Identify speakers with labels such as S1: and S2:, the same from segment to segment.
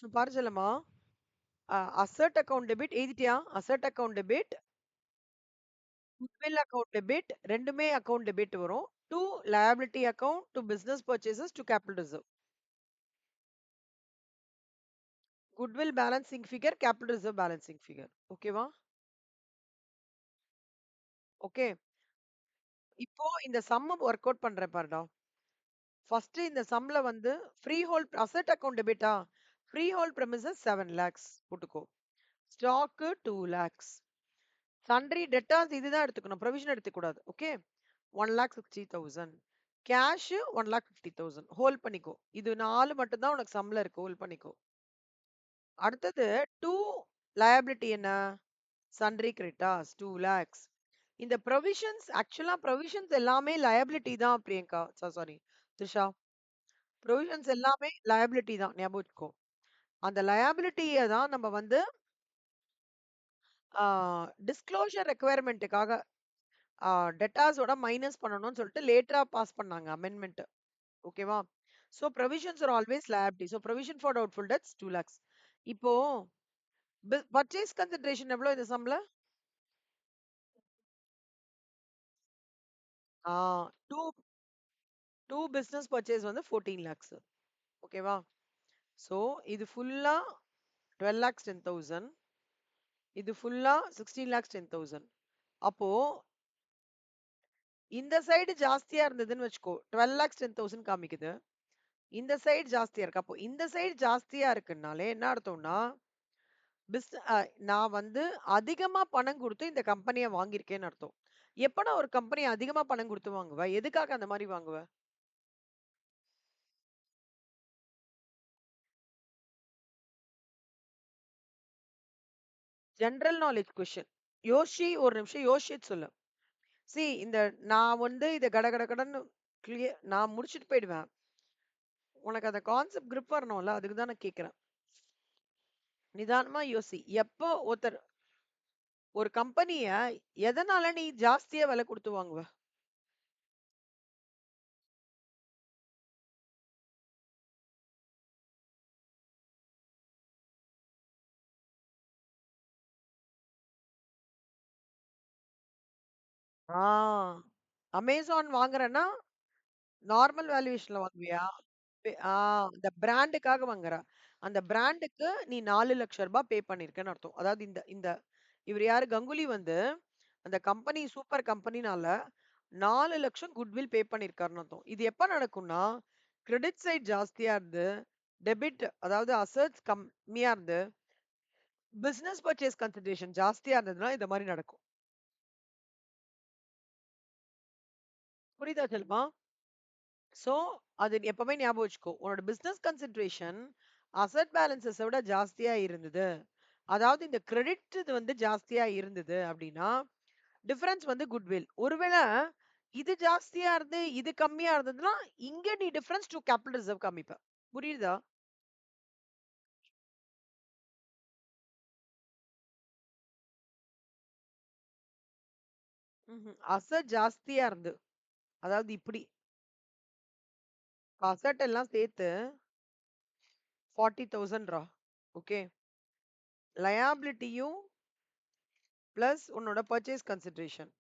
S1: So பாரு Chellamma, asset account debit எழுதிட்டியா? Asset account debit, goodwill account debit, ரெண்டுமே account debit வரும். To liability account, to business purchases, to capital reserve. Goodwill balancing figure, capital reserve balancing figure. ஓகேவா? Okay. இப்போ இந்த சம்ம work out பண்றேன் பாருடா. ஃபர்ஸ்ட் இந்த சம்ல வந்து ஃப்ரீ ஹோல்ட் அசெட் அக்கவுண்ட் டெபிட்டா? ஃப்ரீ ஹோல்ட் பிரமிசஸ் 7 lakhs போட்டுக்கோ. Stock 2 lakhs. சன்ட்ரி டெட்டார்ஸ் இதுதான் எடுத்துக்கணும். ப்ரொவிஷன் எடுத்துக்கூடாது. ஓகே. 1,60,000. கேஷ் 1,50,000. ஹோல்ட் பண்ணிக்கோ. இது 4 மட்டும் தான் உனக்கு சம்ல இருக்கு. ஹோல்ட் பண்ணிக்கோ. அடுத்தது 2 லயபிலிட்டி என்ன? Sundry creditors 2 lakhs. இந்த ப்ரொவிஷன்ஸ் ஆக்சுவலா ப்ரொவிஷன்ஸ் எல்லாமே லயபிலிட்டி தான் பிரியங்கா. சாரி த்ரிஷா. ப்ரொவிஷன்ஸ் எல்லாமே லயபிலிட்டி தான். ஞாபகம் வச்சுக்கோ. அந்த லயபிலிட்டிய தான் நம்ம வந்து டிஸ்க்ளோஷர் ரெக்யர்மென்ட்டுக்காக டெட்டாஸோட மைனஸ் பண்ணணும்னு சொல்லிட்டு லேட்டரா பாஸ் பண்ணாங்க அமெண்ட்மெண்ட். ஓகேவா? So provisions are always liability. So provision for doubtful debts 2 lakhs. இப்போ பர்ச்சேஸ் கன்சிடரேஷன் எவ்வளோ இந்த சம்ல? ஆ 2 2 பிசினஸ் பர்ச்சேஸ் வந்து 14 lakhs. ஓகேவா? ஸோ இது ஃபுல்லா 12 lakhs 10,000. இது ஃபுல்லா 16 lakhs 10,000. அப்போ இந்த சைடு ஜாஸ்தியா இருந்ததுன்னு வச்சுக்கோ. 12 lakhs 10,000 காமிக்குது. இந்த சைடு ஜாஸ்தியா இருக்கு. அப்போ இந்த சைடு ஜாஸ்தியா இருக்குன்னாலே என்ன அர்த்தம்னா, பிஸ் நான் வந்து அதிகமா பணம் குடுத்து இந்த கம்பெனிய வாங்கியிருக்கேன்னு அர்த்தம். எப்படா ஒரு கம்பெனி அதிகமா பணம் குடுத்து வாங்குவ? எதுக்காக அந்த மாரி வாங்குவ? General knowledge question. யோசி ஒரு நிமிஷம் யோசிச்சுட்டு சொல்லு. இந்த நான் வந்து இத கட கட கடன்னு நான் முடிச்சுட்டு போயிடுவேன். உனக்கு அந்த கான்செப்ட் கிரிப் வரணும்ல. அதுக்கு தான் நான் கேட்கிறேன். நிதானமா யோசி. எப்போ ஒரு கம்பெனிய எதனால நீ ஜாஸ்தியா விலை குடுத்து வாங்குவ? ஆ. Amazon வாங்குறேன்னா, normal வேல்யூவேஷன்ல வாங்குவியா? ஆ அந்த பிராண்டுக்காக வாங்குற. அந்த பிராண்டுக்கு நீ ரூ. 4,00,000 பே பண்ணியிருக்கன்னு அர்த்தம். அதாவது இந்த இந்த இவரு யாரு கங்குலி வந்து, அந்த கம்பெனி சூப்பர் கம்பெனினால 4,00,000 குட்வில் பே பண்ணியிருக்காருன்னு அர்த்தம். இது எப்ப நடக்கும்னா, கிரெடிட் சைட் ஜாஸ்தியா இருந்து, டெபிட் அதாவது அசெட்ஸ் கம்மியா இருந்து, பிசினஸ் பர்ச்சேஸ் கன்சிடரேஷன் ஜாஸ்தியா இருந்ததுன்னா, இந்த மாரி நடக்கும். புரியுதா செல்வா? சோ, அது எப்பவுமே ஞாபகம் வச்சுக்கோ. உன்னோட பிசினஸ் கன்சிடரேஷன் அசெட் பேலன்ஸஸ விட ஜாஸ்தியா இருந்தது. அதாவது இந்த கிரெடிட் இது வந்து ஜாஸ்தியா இருந்தது அப்படின்னா, டிஃபரன்ஸ் வந்து குட்வில். ஒருவேள இது ஜாஸ்தியா இருந்து, இது கம்மியா இருந்ததுன்னா, இங்க நீ டிஃபரன்ஸ் டூ கேபிட்டல் ரிசர்வ் காமிப்ப. புரியுதா? அசெட் ஜாஸ்தியா இருந்து. அதாவது இப்படி அசெட் எல்லாம் சேர்த்து 40,000 ரா. ஓகே. லயபிலிட்டியும் பிளஸ் உன்னோட பர்ச்சேஸ் கன்சிடரேஷன்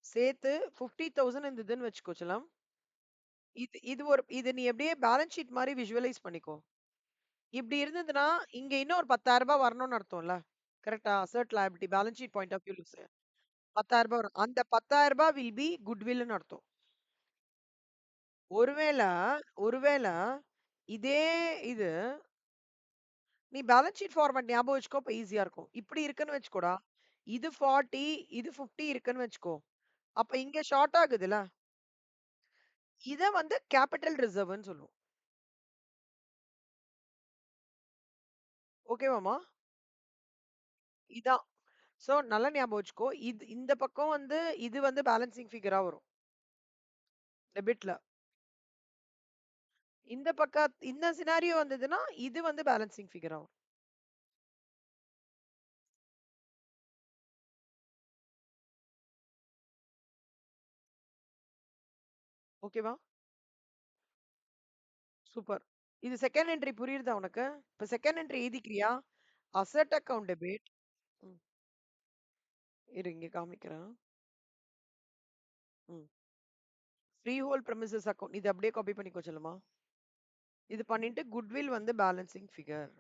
S1: சேர்த்து 50,000 இருந்ததுன்னு வச்சுக்கோ செல்லம். இது நீ அப்படியே பேலன்ஸ் ஷீட் மாரி விசுவலைஸ் பண்ணிக்கோ. இப்படி இருந்ததுன்னா, இங்க இன்னும் ஒரு ரூ. 10,000 வரணும்னு அர்த்தம்ல. கரெக்ட்டா? Asset liability balance sheet point of வியூல ரூ. 10,000 வரும். அந்த ரூ. 10,000 வில் பி குட்வில்ன்னு அர்த்தம். ஒருவேள ஒருவேள இதே இது நீ பேலன்ஸ் ஷீட் ஃபார்மேட் ஞாபகம் வச்சுக்கோ. அப்ப ஈஸியா இருக்கும். இப்படி இருக்குன்னு வச்சுக்கோடா. இது 40 இது 50 இருக்குன்னு வச்சுக்கோ. அப்ப இங்க ஷார்ட் ஆகுதுல்ல. இத வந்து கேப்பிட்டல் ரிசர்வ்ன்னு சொல்லுவோம். ஓகேவாம்மா? இதான். சோ நல்லா ஞாபகம் வச்சுக்கோ. இந்த பக்கம் வந்து இது வந்து பேலன்சிங் ஃபிகரா வரும். டெபிட்ல. இந்த சினாரியோ வந்ததுன்னா, இது வந்து பேலன்சிங் ஃபிகரா வரும். ஓகேவா? சூப்பர். இது செகண்ட் என்ட்ரி புரியுதா உனக்கு? இப்ப செகண்ட் என்ட்ரி எழுதிக்கிறியா? Asset account debit. ம். இரு இங்க காமிக்கிறேன். ம். Freehold premises account. இது அப்படியே காப்பி பண்ணிக்கோ செல்லுமா. இது பண்ணிட்டு குட்வில் வந்து பேலன்சிங் ஃபிகர்.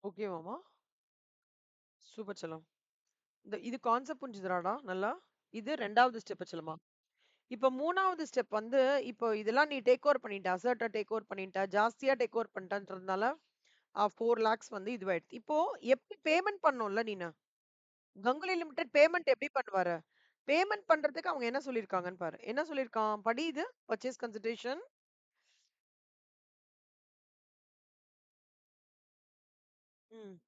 S1: ஓகேவாமா? சூப்பர் செல்லம். இது கான்செப்ட் புரிஞ்சுதுடாடா நல்லா? இது 2வது ஸ்டெப் செல்லமா. இப்ப 3வது ஸ்டெப் வந்து, இப்போ இதெல்லாம் நீ டேக் ஓவர் பண்ணிட்ட. அசர்ட்ட டேக் ஓவர் பண்ணிட்ட. ஜாஸ்தியா டேக் ஓவர் பண்ணிட்டன்றதுனால 4 லேக்ஸ் வந்து இதுவாயிடுச்சு. இப்போ எப்படி பேமெண்ட் பண்ணணும்ல நீனு? கங்குலி லிமிடெட் பேமெண்ட் எப்படி பண்ணுவாரு? பேமெண்ட் பண்றதுக்கு அவங்க என்ன சொல்லியிருக்காங்கன்னு பாரு. என்ன சொல்லியிருக்கான்? படி இது. Purchase consideration. ம்.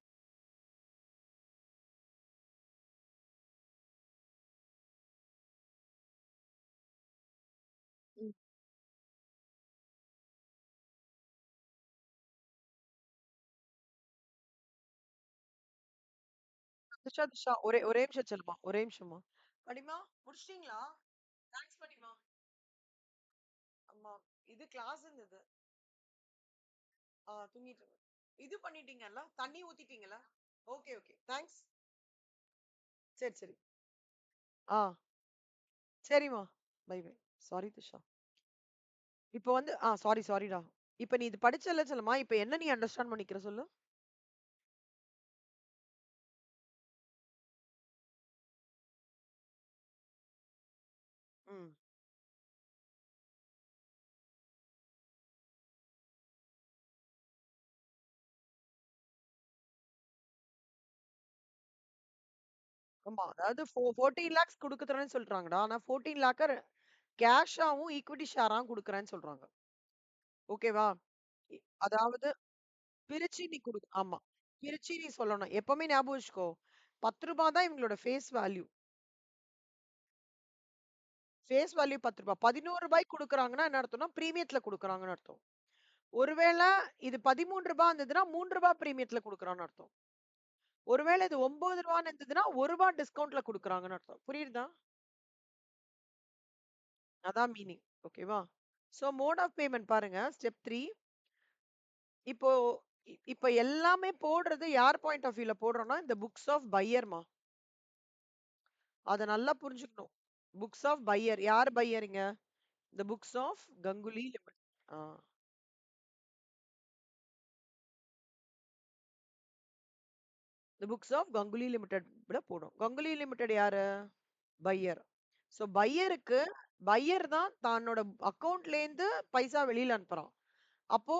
S1: ம். திஷா, திஷா ஒரே ஒரே நிமிஷம் செல்லுமா. ஒரே நிமிஷமா. படிமா முடிச்சிட்டீங்களா? தேங்க்ஸ் படிமா. அம்மா இது கிளாஸ் இருந்தது. தூங்கிட்டு இருக்கேன். இது பண்ணிட்டீங்கல்ல? தண்ணி ஊத்திட்டீங்களா? Okay, okay. தேங்க்ஸ். சரி, சரி. ஆ சரிம்மா. Bye, bye. சாரி திஷா. இப்போ வந்து சாரி, சாரிடா. இப்ப நீ இது படிச்சல்ல செல்லம்மா. இப்ப என்ன நீ அண்டர்ஸ்டாண்ட் பண்ணிக்கிற சொல்லு? ம். ஆமா. அதாவது 14 லேக்ஸ் குடுக்குறேன்னு சொல்றாங்கடா. ஆனா 14 லேக்க கேஷாவும், ஈக்விட்டி ஷேராவும் குடுக்குறேன்னு சொல்றாங்க. ஓகேவா? இ அதாவது பிரிச்சு நீ ஆமா. பிரிச்சு நீ சொல்லணும். எப்பவுமே ஞாபகம் வச்சுக்கோ. ரூ. 10 தான் இவங்களோட ஃபேஸ் வேல்யூ. ஃபேஸ் வேல்யூ ரூ. 10. ரூ. 11 குடுக்குறாங்கன்னா என்ன அர்த்தம்னா, பிரீமியத்துல குடுக்குறாங்கன்னு அர்த்தம். ஒருவேள இது ரூ. 13 இருந்ததுன்னா, ரூ. 3 பிரீமியத்துல குடுக்குறான்னு அர்த்தம். ஒருவேள இது ரூ. 9 இருந்ததுன்னா, ரூ. 1 டிஸ்கவுண்ட்ல குடுக்குறாங்கன்னு அர்த்தம். புரியுதா? அதான் மீனிங். ஓகேவா? சோ மோட் ஆஃப் பேமெண்ட் பாருங்க. ஸ்டெப் 3. இப்போ இப்ப எல்லாமே போடுறது யார் பாயிண்ட் ஆஃப் வியூல போடுறோம்னா, இந்த புக்ஸ் ஆஃப் பையர்மா. அத நல்லா புரிஞ்சுக்கணும். Books of buyer. யார் பையர்ங்க? இந்த புக்ஸ் ஆஃப் கங்குலி லிமிடெட். ஆ. இந்த புக்ஸ் ஆஃப் கங்குலி லிமிடெட் விட போடும். கங்குலி லிமிடெட் யாரு? பையர். சோ பையர் தான் தன்னோட அக்கவுண்ட்ல இருந்து பைசா வெளியில அனுப்புறான். அப்போ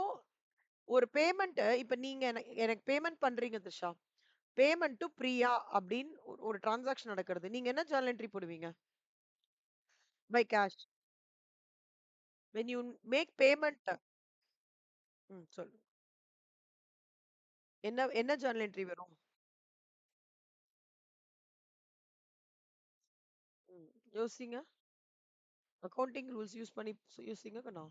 S1: ஒரு பேமெண்ட் இப்ப நீங்க எனக்கு பேமெண்ட் பண்றீங்க திஷா. பேமெண்ட் டு பிரியா அப்படின்னு ஒரு டிரான்சாக்ஷன் நடக்கிறது. நீங்க என்ன ஜர்னல் என்ட்ரி போடுவீங்க? By cash. when you make payment. சொல்லு. என்ன என்ன ஜர்னல் என்ட்ரி வரும்? ம், யோசிங்க. அக்கவுண்டிங் ரூல்ஸ் யூஸ் பண்ணி யோசிங்க கண்ணா.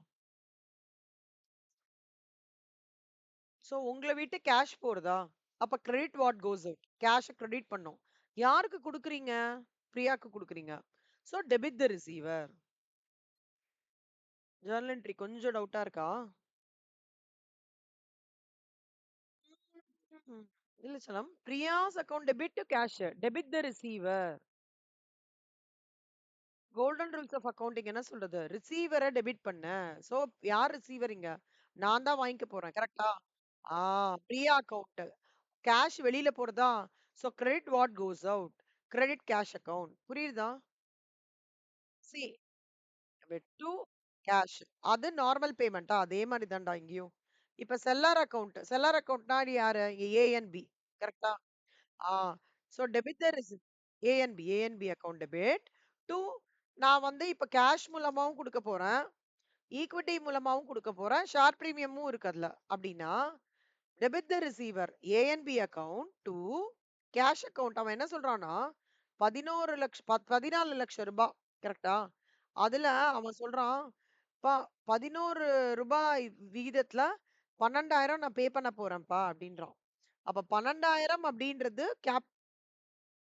S1: சோ உங்களை விட்டு கேஷ் போறதா? அப்ப credit what goes out. Cash credit பண்ணும். யாருக்கு குடுக்குறீங்க? பிரியாக்கு குடுக்குறீங்க. So debit the receiver. Journal entry கொஞ்சம் டவுட்டா இருக்கா? ம். இல்ல சலம். Priya's account debit to cash. Debit the receiver. Golden rules of accounting என்ன சொல்றது? ரிசீவர டெபிட் பண்ண. சோ யார் ரிசீவர் இங்க? நான் தான் வாங்கிக்க போறேன். கரெக்ட்டா? ஆ பிரியா அக்கவுண்ட். கேஷ் வெளியில போறதா? So credit what goes out. Credit cash account. புரியுதா? C debit to cash. அது நார்மல் பேமெண்ட்டா? அதே மாரி தான்டா இங்கேயும். இப்ப செல்லார் அக்கவுண்ட். செல்லார் அக்கவுண்ட்னா யாரு? A and B. கரெக்ட்டா? ஆ. So debit the receipt. A and B account debit. 2 நான் வந்து இப்ப கேஷ் மூலமாவும் குடுக்க போறேன். ஈக்விட்டி மூலமாவும் குடுக்க போறேன். ஷேர் பிரீமியமும் இருக்கு அதுல. அப்டின்னா, debit the receiver ANP account to cash account. அவன் என்ன சொல்றான்னா, 14,00,000 ரூபாய். கரெக்ட்டா? அதுல அவன் சொல்றான், "பா ரூ. 11 விகிதத்துல 12,000 நான் பே பண்ண போறேன்ப்பா" அப்டின்றான். அப்ப 12,000 அப்டின்றது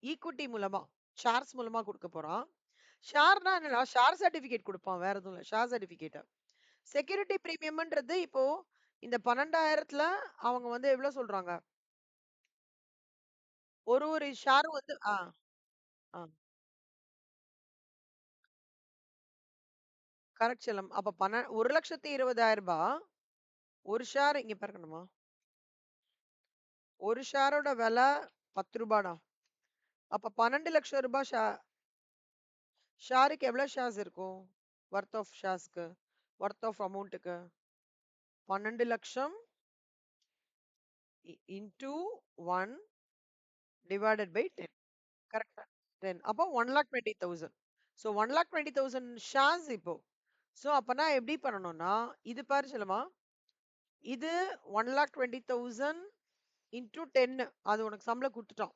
S1: ஈக்விட்டி மூலமா, ஷேர்ஸ் மூலமா குடுக்க போறான். ஷேர்னா என்னடா? ஷேர் சர்டிபிகேட் குடுப்பான். வேற எதுவும் இல்ல. Share certificate. செக்யூரிட்டி பிரீமியம்ன்றது இப்போ இந்த 12,000த்துல அவங்க வந்து எவ்ளோ சொல்றாங்க? ஒரு ஷேரும் வந்து ஆ. கரெக்ட் செல்லம். அப்ப ரூ. 1,20,000 ஒரு ஷேர் இங்க பாருங்கம்மா. ஒரு ஷேரோட விலை ரூ. 10 அப்ப ரூ. 12,00,000 ஷேருக்கு எவ்வளவு ஷேர்ஸ் இருக்கும்? வொர்த் ஆஃப் ஷேர்ஸ்க்கு. வொர்த் ஆஃப் அமௌண்ட்க்கு. 12,00,000 இன்டூ 1 டிவைடட் பை 10. கரெக்ட்டா? 10. அப்போ 1,20,000. ஸோ 1,20,000 ஷேர்ஸ் இப்போ. ஸோ அப்பனா எப்படி பண்ணணும்னா, இது பாரு செல்லம்மா. இது 1,20,000 இன்டூ 10. அது உனக்கு சம்பளம் குடுத்துட்டான்.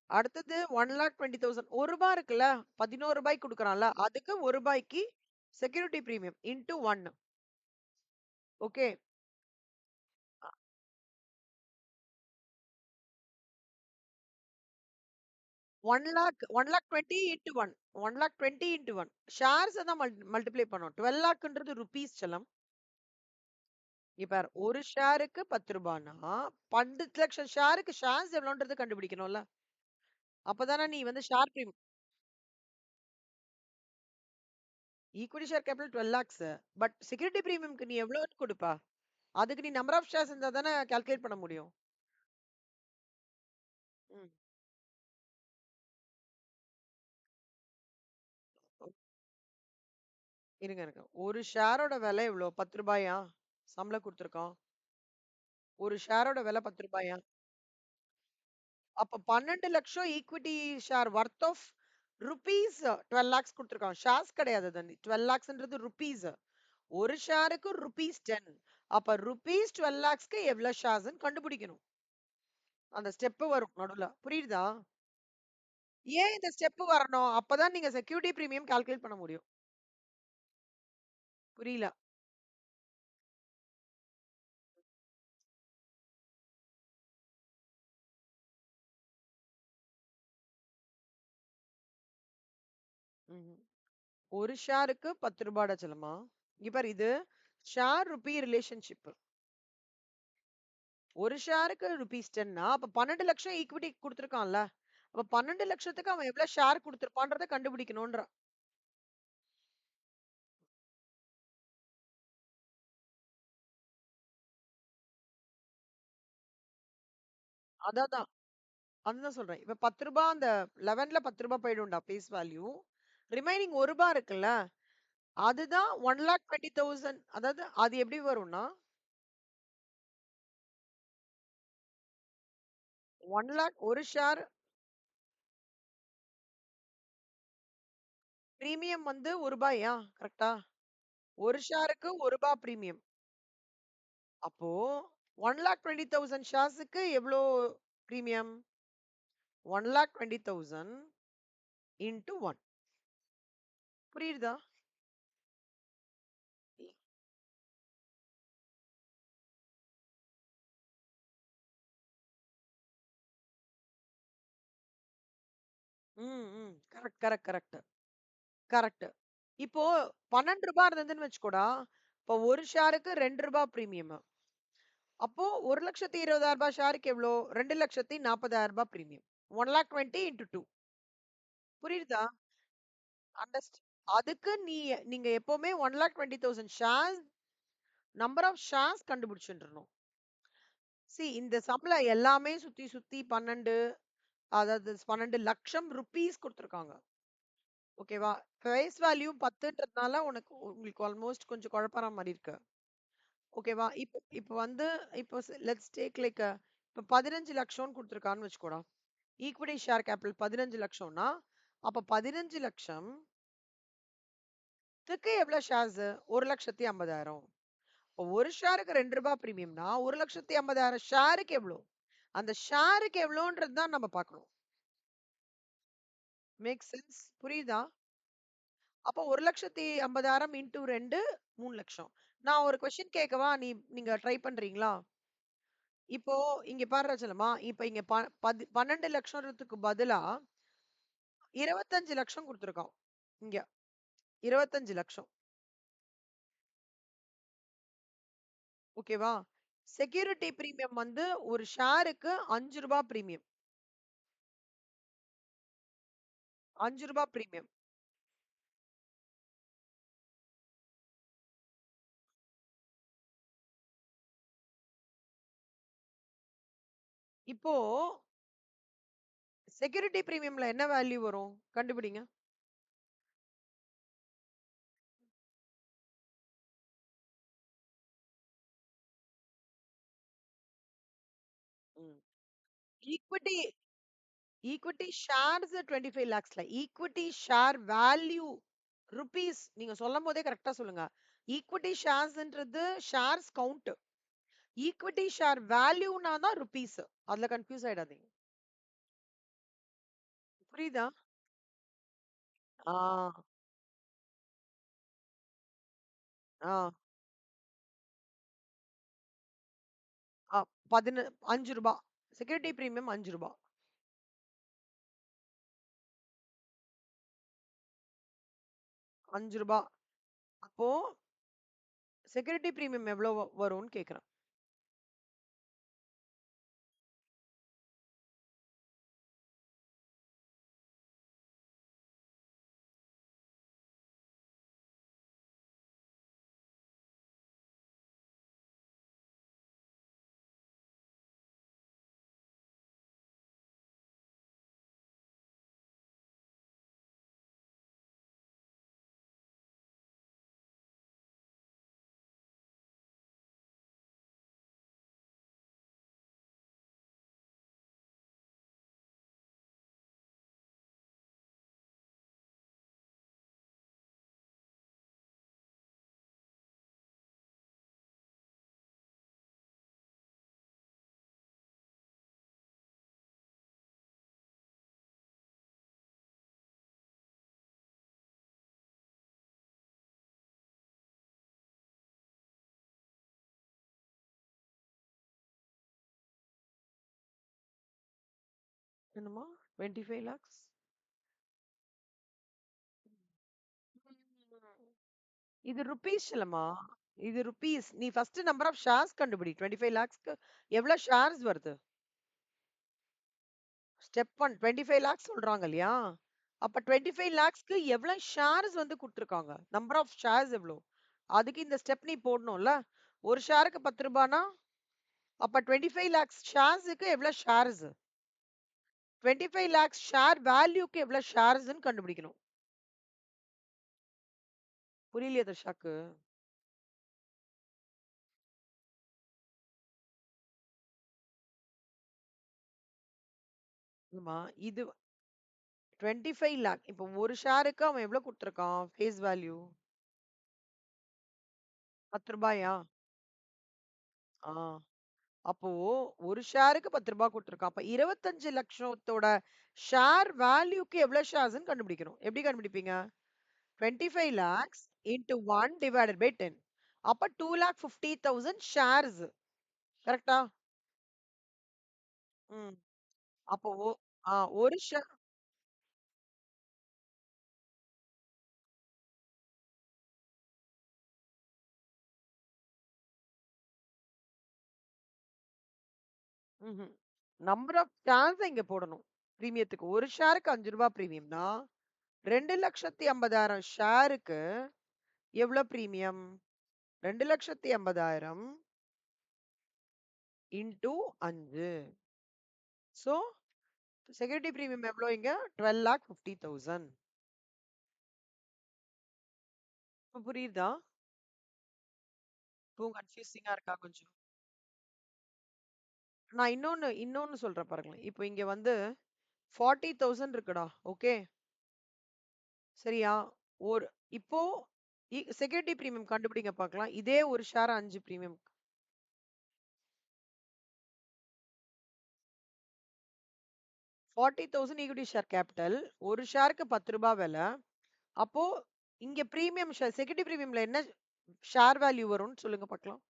S1: அடுத்தது 1,20,000 ரூ. 1 இருக்குல்ல? ரூ. 11 குடுக்குறான்ல? அதுக்கு ரூ. 1 security premium into 1. Okay. 1,20,000 into 1. 1,20,000 into 1. ஷேர்ஸ தான் மல்டிப்ளை பண்ணோம். 12,00,000ன்றது ரூபீஸ் செல்லம். இங்க பாரு. ஒரு ஷேருக்கு ரூ. 10ன்னா 12,00,000 ஷேருக்கு ஷேர்ஸ் எவ்வளோன்றது கண்டுபிடிக்கணும்ல? அப்பதானே நீ வந்து share equity share capital 12,00,000. But security பிரீமியம்க்கு நீ எவ்வளோன்னு குடுப்ப? அதுக்கு நீ நம்பர் ஆஃப் ஷேர்ஸ் இருந்தா தானே கால்குலேட் பண்ண முடியும். ம். ஒ இருங்க. ஒரு ஷேரோட விலை எவ்வளோ? ரூ. 10 சம்பளம் குடுத்துருக்கோம். ஒரு ஷேரோட விலை ரூ. 10 அப்ப 12,00,000 equity share worth of rupees 12,00,000 குடுத்துருக்கான். ஷேர்ஸ் கிடையாது அது. 12,00,000ன்றது ரூபீஸ். ஒரு ஷேருக்கு ரூபீஸ் 10. அப்ப ரூபீஸ் 12,00,000க்கு எவ்வளவு ஷேர்ஸ்ன்னு கண்டுபிடிக்கணும். அந்த ஸ்டெப் வரும் நடுவுல. புரியுதா? ஏன் இந்த ஸ்டெப் வரணும்? அப்பதான் நீங்க செக்யூரிட்டி பிரீமியம் கால்குலேட் பண்ண முடியும். புரியல. ம்ஹ்ம். ஒரு ஷேருக்கு ரூ. 10 செல்லமா? இங்க பாரு இது ஷேர் ரூபி ரிலேஷன்ஷிப். ஒரு ஷேருக்கு ரூபீஸ் 10ன்னா, அப்ப 12,00,000 ஈக்விட்டி குடுத்துருக்கான்ல. அப்ப 12,00,000க்கு அவன் எவ்வளவு ஷேர் குடுத்திருப்பான்றத கண்டுபிடிக்கணும்ன்றான். அதான். அதுதான் சொல்றேன். இப்ப ரூ. 10 அந்த 11ல ரூ. 10 போயிடும்டா ஃபேஸ் வேல்யூ. ரிமைனிங் ரூ. 1 இருக்குல்ல. அதுதான் 1,20,000 அதாவது அது எப்படி வரும்னா, 1,00,000 ஒரு ஷேர் பிரீமியம் வந்து ரூ. 1 கரெக்ட்டா? ஒரு ஷேருக்கு ரூ. 1 பிரீமியம். அப்போ 1,20,000 ஷேர்ஸ்க்கு எவ்ளோ பிரீமியம்? 1,20,000 இன்டூ 1. புரியுதா? ம். Correct, correct, correct. கரெக்ட். இப்போ ரூ. 12 இருந்ததுன்னு வச்சுக்கோடா. இப்போ ஒரு ஷேருக்கு ரூ. 2 பிரீமியம். அப்போ ரூ. 1,20,000 ஷேருக்கு எவ்ளோ? ரூ. 2,40,000 பிரீமியம். 1,20,000 இன்டூ 2. புரியுதா? அண்டர்ஸ்ட் அதுக்கு நீங்க எப்பவுமே 1,20,000 ஷேர்ஸ் நம்பர் ஆஃப் ஷேர்ஸ் கண்டுபிடிச்சுன்றணும். இந்த சம்ல எல்லாமே சுத்தி சுத்தி 12 அதாவது 12 லட்சம் ருபீஸ் கொடுத்துருக்காங்க. ஓகேவா? ஃபேஸ் வேல்யூ 10ன்றதுனால உங்களுக்கு ஆல்மோஸ்ட் கொஞ்சம் குழப்பற மாரி இருக்கு. ஓகேவா? இப்ப இப்ப வந்து இப்போ லெட்ஸ் டேக் லைக் இப்ப 15 லட்சம்னு குடுத்துருக்கான்னு வச்சுக்கோடா. ஈக்விட்டி ஷேர் கேபிட்டல் 15 லட்சம்னா, அப்ப 15 லட்சம் த்துக்கு எவ்வளவு ஷேர்ஸ்? 1,50,000. இப்போ ஒரு ஷேருக்கு ரூ. 2 பிரீமியம்னா 1,50,000 ஷேருக்கு எவ்வளோ? அந்த ஷேருக்கு எவ்வளோன்றது தான் நம்ம பார்க்கணும். Make sense? புரியுதா? அப்போ 1,50,000 இன்டூ 2 3,00,000. நான் ஒரு கொஸ்டின் கேட்கவா? நீங்க ட்ரை பண்றீங்களா? இப்போ இங்க பாருடா செல்லம்மா, இப்ப இங்க 12 லட்சத்துக்கு பதிலா 25 லட்சம் குடுத்துருக்கான். இங்க 25 லட்சம். ஓகேவா? செக்யூரிட்டி பிரீமியம் வந்து ஒரு ஷேருக்கு ரூ. 5 பிரீமியம். ரூ. 5 பிரீமியம். இப்போ செக்யூரிட்டி பிரீமியம்ல என்ன வேல்யூ வரும்? கண்டுபிடிங்க. ம். ஈக்விட்டி ஈக்விட்டி ஷேர்ஸ் 25 லேக்ஸ்ல ஈக்விட்டி ஷேர் வேல்யூ ருபீஸ் நீங்க சொல்லும் போதே கரெக்டா சொல்லுங்க. ஈக்விட்டி ஷேர்ஸ்ன்றது ஷேர்ஸ் கவுண்ட். ஈக்விட்டி ஷேர் வேல்யூனா தான் ருபீஸ். அதுல கன்ஃபியூஸ் ஆயிடாதீங்க. புரியுதா? ஆ, ஆ, ஆ. ரூ. 5 செக்யூரிட்டி பிரீமியம் ரூ. 5 ரூ. 5 அப்போ செக்யூரிட்டி பிரீமியம் எவ்வளவு வரும்னு கேக்குறேன். என்னமா 25 lakhs? இது ருபீஸ் இல்லம்மா. இது ருபீஸ். நீ ஃபர்ஸ்ட் நம்பர் ஆஃப் ஷேர்ஸ் கண்டுபிடி. 25 லேக்ஸ்க்கு எவ்வளவு ஷேர்ஸ் வருது? ஸ்டெப் 1 25 லேக்ஸ் சொல்றாங்க இல்லையா? அப்ப 25 லேக்ஸ்க்கு எவ்வளவு ஷேர்ஸ் வந்து குடுத்துருக்காங்க? நம்பர் ஆஃப் ஷேர்ஸ் எவ்வளோ? அதுக்கு இந்த ஸ்டெப் நீ போடணும்ல. ஒரு ஷேருக்கு 10 ரூபானா அப்ப 25 லேக்ஸ் ஷேர்ஸ்க்கு எவ்வளவு ஷேர்ஸ்? 25 லேக்ஸ் ஷேர் வேல்யூக்கு எவ்வளவு ஷேர்ஸ்ன்னு கண்டுபிடிக்கணும். புரியலையா தர்ஷாக்கு? ஆமா. இது 25 லேக். இப்போ ஒரு ஷேருக்கு அவன் எவ்வளவு குடுத்துருக்கான்? ஃபேஸ் வேல்யூ ரூ. 10. ஆ. அப்போ ஒரு ஷேருக்கு ரூ. 10 குடுத்துருக்கான். அப்ப 25 லட்சத்தோட ஷேர் வேல்யூக்கு எவ்வளவு ஷேர்ஸ்ன்னு கண்டுபிடிக்கணும். எப்படி கண்டுபிடிப்பீங்க? 25 lakhs into 1 divided by 10. அப்ப 2,50,000 ஷேர்ஸ். கரெக்ட்டா? ம். அப்போ ஒரு ம்ஹ்ம். நம்பர் ஆஃப் ஷேர்ஸ இங்க போடணும். பிரீமியத்துக்கு. ஒரு ஷேருக்கு ரூ. 5 பிரீமியம்னா, 2,50,000 ஷேருக்கு எவ்வளோ premium? 2,50,000 into 5. So security premium எவ்வளோ இங்க? 12,50,000. இப்ப புரியுதா? இப்பவும் கன்ஃபியூசிங்கா இருக்கா கொஞ்சம்? நான் இன்னொன்னு சொல்றேன் பாருங்களேன். இப்போ இங்க வந்து 40,000 இருக்குடா. ஓகே. சரியா? ஒரு இப்போ செக்யூரிட்டி பிரீமியம் கண்டுபிடிங்க பார்க்கலாம். இதே ஒரு share 5 premium. 40,000 equity share capital. ஒரு ஷேருக்கு ரூ. 10 விலை. அப்போ இங்க பிரீமியம் ஷேர் செக்யூரிட்டி பிரீமியம்ல என்ன ஷேர் வேல்யூ வரும்னு சொல்லுங்க பார்க்கலாம்.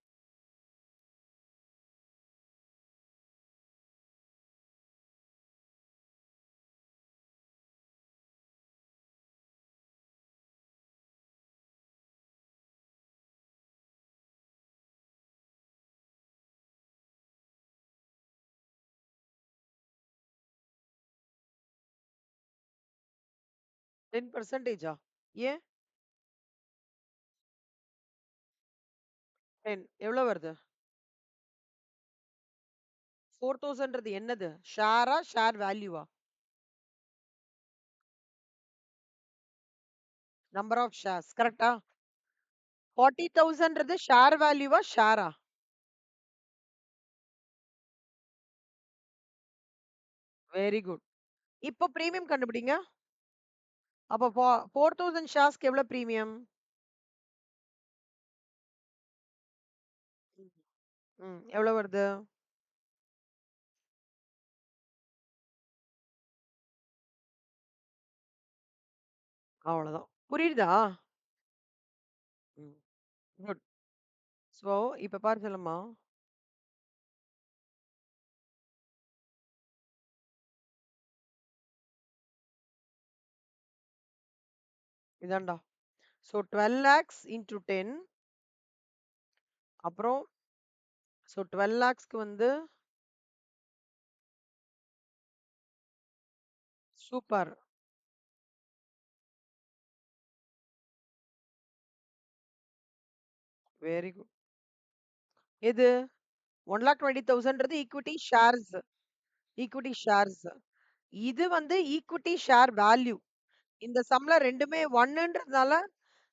S1: டென் பர்சன்டேஜா? ஏன் 10 எவ்வளவு வருது? 4,000ன்றது என்னது? ஷேரா? ஷேர் வேல்யூவா? Number of shares. கரெக்ட்டா? 40,000ன்றது ஷேர் வேல்யூவா? ஷேரா? Very good. இப்போ பிரீமியம் கண்டுபிடிங்க. அப்போ 4,000 ஷேர்ஸ்க்கு எவ்வளவு பிரீமியம்? எவ்வளவு வருது? அவ்வளவுதான். புரியுதா? ம். குட். சோ, இப்ப பாரு செல்லம்மா. இதான்டா. So 12 lakhs into 10. அப்புறம் 12 lakhsக்கு வந்து சூப்பர். Very good. எது? 1,20,000ன்றது ஈக்விட்டி ஷேர்ஸ். Equity shares. இது வந்து ஈக்விட்டி ஷேர் வேல்யூ. இந்த சம்ல ரெண்டுமே 1ன்றதுனால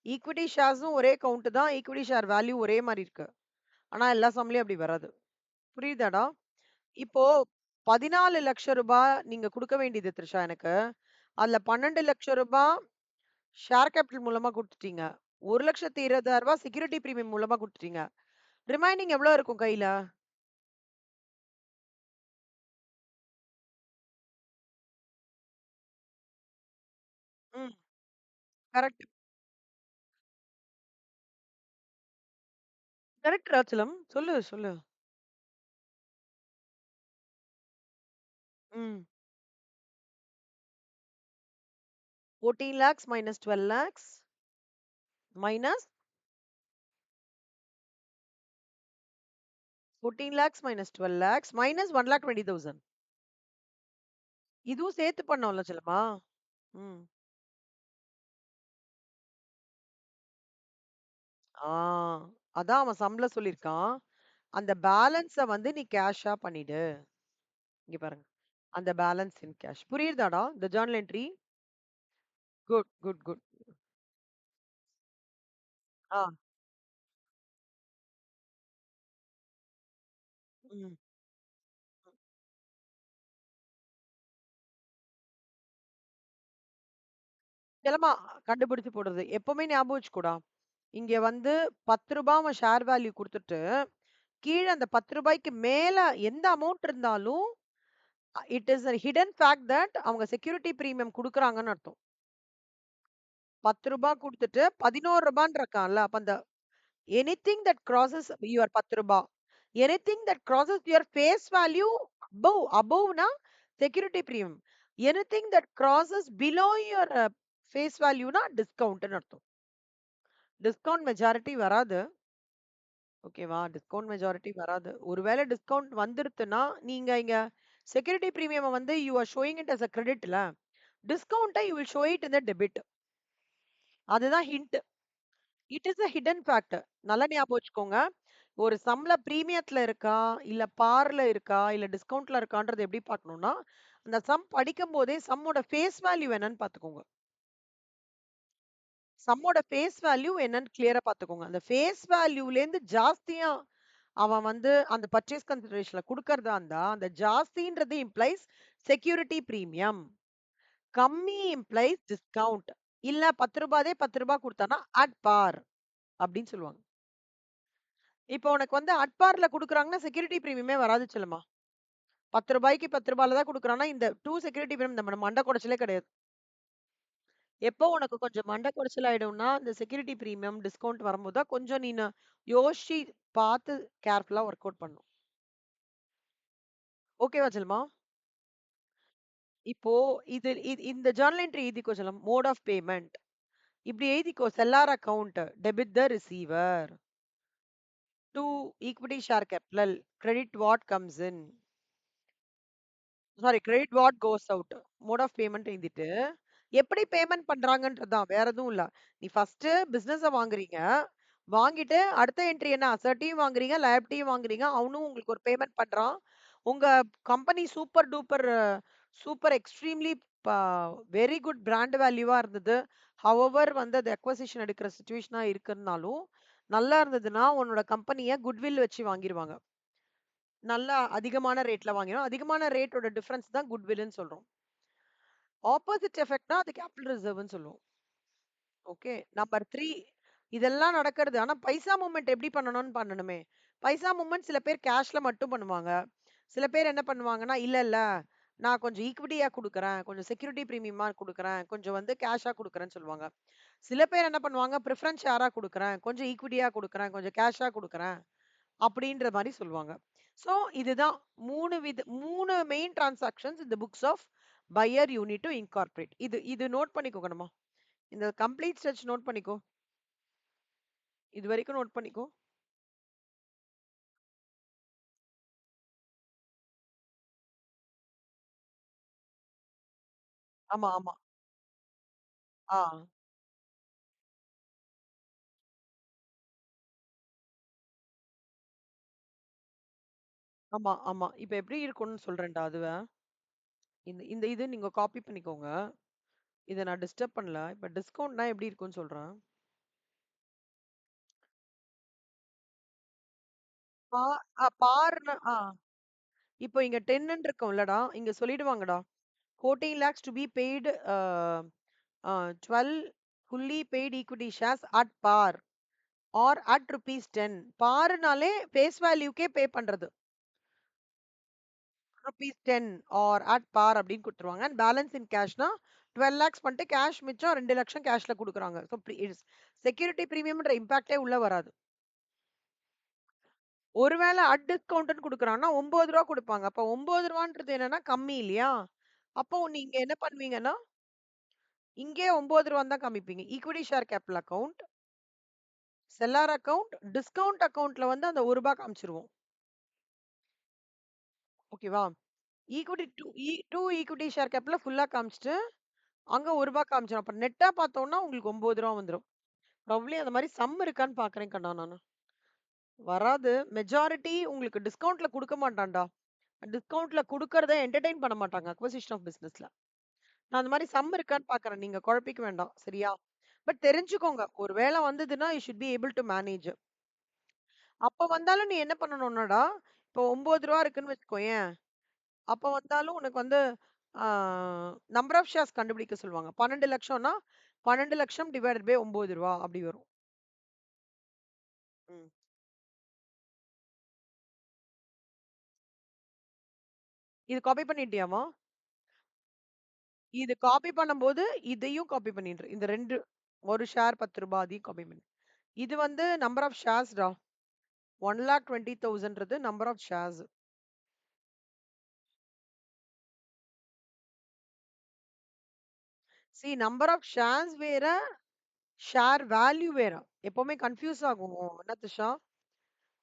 S1: ஈக்விட்டி ஷேர்ஸும் ஒரே கவுண்ட் தான். ஈக்விட்டி ஷேர் வேல்யூ ஒரே மாரி இருக்கு. ஆனா எல்லா சம்லயும் அப்படி வராது. புரியுதாடா? இப்போ ரூ. 14,00,000 நீங்க குடுக்க வேண்டியது த்ரிஷா எனக்கு. அதுல ரூ. 12,00,000 ஷேர் கேபிட்டல் மூலமா குடுத்துட்டீங்க. ரூ. 1,20,000 செக்யூரிட்டி பிரீமியம் மூலமா குடுத்துட்டீங்க. ரிமைனிங் எவ்வளோ இருக்கும் கையில? ம். கரெக்ட். கரெக்ட் ராச்சலம். சொல்லு, சொல்லு. ம். 14 lakhs minus 12 lakhs minus 14 lakhs minus 12 lakhs minus 1,20,000. இதுவும் சேர்த்து பண்ணோம்ல செல்லம்மா? ம். ஆ. அதான் அவன் சம்ல சொல்லியிருக்கான். அந்த பேலன்ஸ வந்து நீ கேஷா பண்ணிடு. இங்க பாருங்க. அந்த பேலன்ஸ் இன் கேஷ். புரியுதாடா? இந்த journal entry? Good, good, good. ஆ. ம். செல்லம்மா கண்டுபிடிச்சு போடுறது. எப்பவுமே ஞாபகம் வச்சுக்கோடா. இங்க வந்து ரூ. 10 அவன் ஷேர் வேல்யூ குடுத்துட்டு, கீழ அந்த ரூ. 10க்கு மேல எந்த அமௌண்ட் இருந்தாலும், it is a hidden fact that அவங்க செக்யூரிட்டி பிரீமியம் குடுக்குறாங்கன்னு அர்த்தம். ரூ. 10 குடுத்துட்டு ரூ. 11 இருக்கான்ல. அப்ப அந்த எனிதிங் தட் கிராஸஸ் யுவர் ரூ. 10 anything that crosses your face value அபோவ்னா security premium. Anything that crosses below your face வேல்யூனா டிஸ்கவுண்ட்ன்னு அர்த்தம். டிஸ்கவுண்ட் மெஜாரிட்டி வராது. ஓகேவா? டிஸ்கவுண்ட் மெஜாரிட்டி வராது. ஒருவேளை டிஸ்கவுண்ட் வந்துருத்துன்னா, நீங்க இங்க செக்யூரிட்டி பிரீமியம் வந்து you are showing it as a கிரெடிட்ல. டிஸ்கவுண்ட்டை you will show it in the debit. அதுதான் hint. It is a hidden factor. நல்லா ஞாபகம் வச்சுக்கோங்க. ஒரு சம்ல பிரீமியத்துல இருக்கா, இல்ல பார்ல இருக்கா, இல்ல டிஸ்கவுண்ட்ல இருக்கான்றது எப்படி பார்க்கணும்னா, அந்த சம் படிக்கும்போதே சம்மோட ஃபேஸ் வேல்யூ என்னன்னு பார்த்துக்கோங்க. சம்மோட ஃபேஸ் வேல்யூ என்னன்னு கிளியரா பார்த்துக்கோங்க. அந்த ஃபேஸ் வேல்யூலேருந்து ஜாஸ்தியா அவன் வந்து அந்த பர்ச்சேஸ் கன்சிடரேஷன்ல குடுக்கறதா இருந்தா, அந்த ஜாஸ்தின்றது இம்ப்ளைஸ் செக்யூரிட்டி பிரீமியம். கம்மி இம்ப்ளைஸ் டிஸ்கவுண்ட். இல்ல ரூ. 10 ரூ. 10 குடுத்தான்னா அட் பார் அப்படின்னு சொல்லுவாங்க. இப்போ உனக்கு வந்து அட் பார்ல குடுக்குறாங்கன்னா செக்யூரிட்டி பிரீமியமே வராது செல்லுமா. ரூ. 10க்கு ரூ. 10 தான் குடுக்குறான்னா, இந்த 2 செக்யூரிட்டி பிரீமியம் நம்ம மண்ட கொடைச்சலே கிடையாது. எப்போ உனக்கு கொஞ்சம் மண்ட கொடைச்சல் ஆயிடும்னா, இந்த செக்யூரிட்டி பிரீமியம், டிஸ்கவுண்ட் வரும்போது தான் கொஞ்சம் நீனு யோசிச்சு பார்த்து கேர்ஃபுல்லா ஒர்க் அவுட் பண்ணணும். ஓகேவா செல்லுமா? இப்போ இந்த ஜர்னல் என்ட்ரி எழுதிக்கோ செல்லம். Mode of payment. இப்படி எழுதிக்கோ. Seller account, debit the receiver. To equity share capital, credit what comes in. Sorry credit what goes out. Mode of payment எழுதிட்டு, எப்படி பேமெண்ட் பண்றாங்கன்றது தான். வேற எதுவும் இல்ல. நீ ஃபர்ஸ்ட் பிசினஸ வாங்குறீங்க. வாங்கிட்டு அடுத்த என்ட்ரி என்ன? அசெட்டையும் வாங்குறீங்க, லையபிலிட்டியும் வாங்குறீங்க. அவனும் உங்களுக்கு ஒரு பேமெண்ட் பண்றான். உங்க company super duper super extremely ப வெரி குட் பிராண்ட் வேல்யூவா இருந்தது. ஹவெவர் வந்து அது அக்வசிஷன் எடுக்கிற சிச்சுவேஷனா இருக்குன்னாலும், நல்லா இருந்ததுன்னா, உன்னோட கம்பெனிய குட்வில் வச்சு வாங்கிருவாங்க. நல்லா அதிகமான ரேட்ல வாங்கிரும். அதிகமான ரேட்டோட டிஃபரன்ஸ் தான் குட்வில்ன்னு சொல்றோம். ஆப்போசிட் எஃபெக்ட்னா அது கேபிட்டல் ரிசர்வ்ன்னு சொல்லுவோம். ஓகே. நம்பர் 3 இதெல்லாம் நடக்கிறது. ஆனா பைசா மூவ்மெண்ட் எப்படி பண்ணணும்னு பண்ணணுமே. பைசா மூவ்மெண்ட் சில பேர் கேஷ்ல மட்டும் பண்ணுவாங்க. சில பேர் என்ன பண்ணுவாங்கன்னா, இல்ல இல்ல நான் கொஞ்சம் ஈக்விட்டியா குடுக்குறேன். கொஞ்சம் செக்யூரிட்டி பிரீமியமா குடுக்குறேன். கொஞ்சம் வந்து கேஷா குடுக்குறேன்னு சொல்லுவாங்க. சில பேர் என்ன பண்ணுவாங்க, பிரிஃபரன்ஸ் ஷேரா குடுக்குறேன். கொஞ்சம் ஈக்விட்டியா குடுக்குறேன். கொஞ்சம் கேஷா குடுக்குறேன். அப்படின்ற மாரி சொல்லுவாங்க. ஸோ இதுதான் 3 மெயின் டிரான்சாக்ஷன்ஸ் இந்த books of buyer you need to incorporate. இது இது நோட் பண்ணிக்கோங்க நம்ம. இந்த கம்ப்ளீட் ஸ்ட்ரெச் நோட் பண்ணிக்கோ. இதுவரைக்கும் நோட் பண்ணிக்கோ. ஆமா, ஆமா. ஆ. ஆமா, ஆமா. இப்ப எப்படி இருக்கும்னு சொல்றேன்டா அதுவ. இந்த இந்த இது நீங்க காப்பி பண்ணிக்கோங்க. இத நான் டிஸ்டர்ப் பண்ணல. இப்ப டிஸ்கவுண்ட்னா எப்படி இருக்கும்னு சொல்றேன். பா பார்னா இப்போ இங்க 10ன்னு இருக்கும்லடா. இங்க சொல்லிடுவாங்கடா. 14 lakhs to be paid 12 fully paid equity shares at par or at rupees 10. பார்னாலே face வேல்யூக்கே பே பண்றது. rupees 10 or at par அப்படின்னு குடுத்துருவாங்க. அண்ட் பேலன்ஸ் இன் கேஷ்னா 12 lakhs பண்ணிட்டு கேஷ் மிச்சம் 2 லட்சம் கேஷ்ல குடுக்குறாங்க. ஸோ செக்யூரிட்டி பிரீமியம்ன்ற இம்பாக்டே உள்ள வராது. ஒருவேளை அட் டிஸ்கவுண்ட்ன்னு குடுக்குறான்னா ரூ. 9 குடுப்பாங்க. அப்ப ரூ. 9ன்றது என்னன்னா கம்மி இல்லையா? அப்போ நீங்க என்ன பண்ணுவீங்கன்னா, இங்கே ரூ. 9 தான் காமிப்பீங்க. ஈக்விட்டி ஷேர் கேபிட்டல் அக்கவுண்ட், செல்லார் அக்கவுண்ட், டிஸ்கவுண்ட் அக்கவுண்ட்ல வந்து அந்த ரூ. 1 காமிச்சுருவோம். ஓகேவா? ஈக்விட்டி 2 ஈக்விட்டி ஷேர் கேபிட்டல ஃபுல்லா காமிச்சுட்டு, அங்க ரூ. 1 காமிச்சிரும். அப்ப நெட்டா பார்த்தோம்னா உங்களுக்கு ரூ. 9 வந்துரும். ப்ராபப்ளி அந்த மாரி சம் இருக்கான்னு பார்க்குறேன் கண்ணா நானு. வராது. மெஜாரிட்டி உங்களுக்கு டிஸ்கவுண்ட்ல குடுக்க மாட்டான்டா. டிஸ்கவுண்ட்ல குடுக்கறத என்டர்டெயின் பண்ண மாட்டாங்க. அக்விசிஷன் ஆஃப் பிசினஸ்ல. நான் அந்த மாரி சம் இருக்கான்னு பார்க்குறேன். நீங்க குழப்பிக்க வேண்டாம். சரியா? பட் தெரிஞ்சுக்கோங்க. ஒரு வேள வந்ததுன்னா, you should be able to manage. அப்ப வந்தாலும் நீ என்ன பண்ணணும்னாடா, இப்போ ரூ. 9 இருக்குன்னு வச்சுக்கோயேன். அப்ப வந்தாலும் உனக்கு வந்து ஆ நம்பர் ஆஃப் ஷேர்ஸ் கண்டுபிடிக்க சொல்லுவாங்க. 12,00,000ன்னா 12,00,000 டிவைடட் பை ரூ. 9 அப்படி வரும். ம். இது காப்பி பண்ணிட்டியாம்மா? இது காப்பி பண்ணும்போது, இதையும் காப்பி பண்ணிடுரு. இந்த 2 1 ஷேர் ரூ. 10 அதையும் காப்பி பண்ணு. இது வந்து நம்பர் ஆஃப் ஷேர்ஸ்டா. 1,20,000ன்றது number of shares. Number of shares வேற, ஷேர் வேல்யூ வேற. எப்பவுமே கன்ஃப்யூஸ் ஆகும். என்ன திஷா?